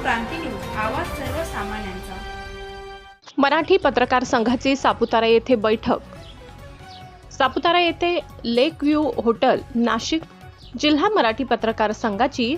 क्रांती news, आवाज सर्वसामान्यांचा। मराठी पत्रकार संघाची सापुतारा येथे बैठक। सापुतारा येथे लेक व्ह्यू हॉटेल नाशिक जिल्हा मराठी पत्रकार संघाची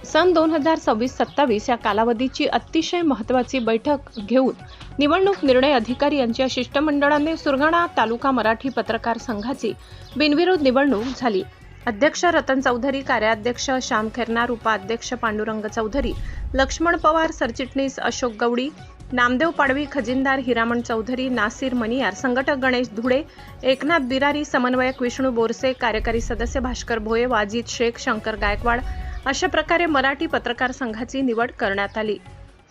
सन 2026-27 या कालावधीची अतिशय महत्त्वाची बैठक घेऊन निवडणूक निर्णय अधिकारी यांच्या शिष्टमंडळाने सुरगाणा तालुका मराठी पत्रकार संघाची बिनविरोध निवडणूक झाली। अध्यक्ष रतन चौधरी, कार्याध्यक्ष श्याम खैरनार, उपाध्यक्ष पांडुरंग चौधरी, लक्ष्मण पवार, सरचिटणीस अशोक गवडी, नामदेव पाडवी, खजिनदार हिरामण चौधरी, नासिर मनियार, संघटक गणेश धुळे, एकनाथ बिरारी, समन्वयक विष्णू बोरसे, कार्यकारी सदस्य भास्कर भोये, वाजिद शेख, शंकर गायकवाड अशा प्रकारे मराठी पत्रकार संघाची निवड करण्यात आली।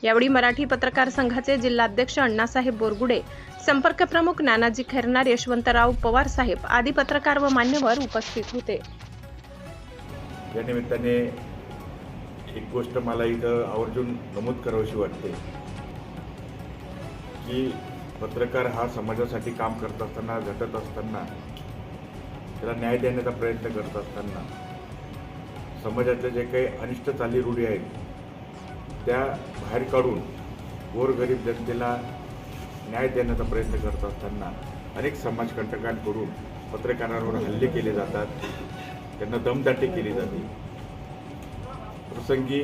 यावेळी मराठी पत्रकार संघाचे जिल्हाध्यक्ष अण्णासाहेब बोरगुडे, संपर्क प्रमुख नानाजी खैरनार, यशवंतराव पवार साहेब आदी पत्रकार व मान्यवर उपस्थित होते। या निमित्ताने एक गोष्ट मला इथं आवर्जून नमूद करावीशी वाटते की पत्रकार हा समाजासाठी काम करत असताना, झटत असताना, त्याला न्याय देण्याचा प्रयत्न करत असताना समाजातले जे काही अनिष्ट चाली रूढी आहेत त्या बाहेर काढून गोरगरीब जनतेला न्याय देण्याचा प्रयत्न करत असताना अनेक समाजकंटकांकडून पत्रकारांवर हल्ले केले जातात, त्यांना दमदाटी केली जाते, प्रसंगी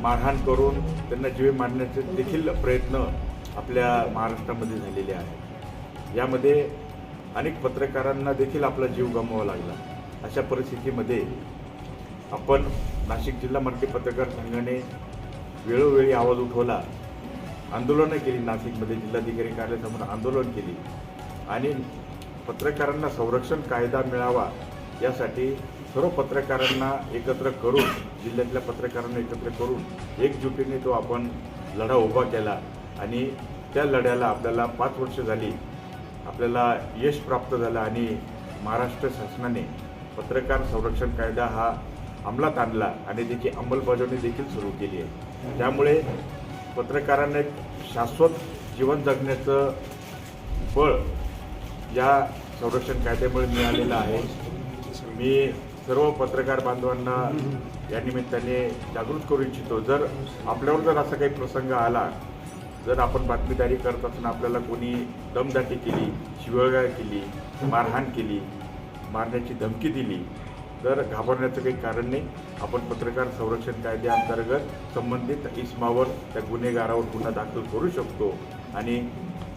मारहाण करून त्यांना जीवे मारण्याचे देखील प्रयत्न आपल्या महाराष्ट्रामध्ये झालेले आहेत। यामध्ये अनेक पत्रकारांना देखील आपला जीव गमवावा लागला। अशा परिस्थितीमध्ये आपण नाशिक जिल्हा मराठी पत्रकार संघाने वेळोवेळी आवाज उठवला, आंदोलनं केली, नाशिकमध्ये जिल्हाधिकारी कार्यालयासमोर आंदोलन केली आणि पत्रकारांना संरक्षण कायदा मिळावा यासाठी सर्व पत्रकारांना एकत्र करून, जिल्ह्यातल्या पत्रकारांना एकत्र करून एकजुटीने तो आपण लढा उभा केला आणि त्या लढ्याला आपल्याला 5 वर्ष झाली, आपल्याला यश प्राप्त झालं आणि महाराष्ट्र शासनाने पत्रकार संरक्षण कायदा हा अंमलात आणला आणि त्याची अंमलबजावणी देखील सुरू केली आहे। त्यामुळे पत्रकारांना एक शाश्वत जीवन जगण्याचं बळ या संरक्षण कायद्यामुळे मिळालेलं आहे। मी सर्व पत्रकार बांधवांना या निमित्ताने जागृत करू इच्छितो, जर आपल्यावर जर असा काही प्रसंग आला, जर आपण बातमीदारी करत असताना आपल्याला कोणी दमदाटी केली, शिवीगाळ केली, मारहाण केली, मारण्याची धमकी दिली, तर घाबरण्याचं काही कारण नाही। आपण पत्रकार संरक्षण कायद्याअंतर्गत संबंधित इस्मावर, त्या गुन्हेगारावर गुन्हा दाखल करू शकतो आणि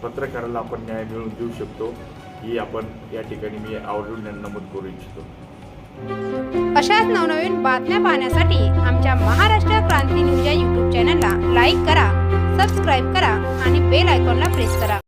पत्रकाराला आपण न्याय मिळवून देऊ शकतो, ही आपण या ठिकाणी मी आवर्जून नमूद करू इच्छितो। अशाच नवनवीन बातम्या पाहण्यासाठी आमच्या महाराष्ट्र क्रांती न्यूज या YouTube चॅनलला लाईक करा, सबस्क्राईब करा आणि बेल आयकॉनला प्रेस करा।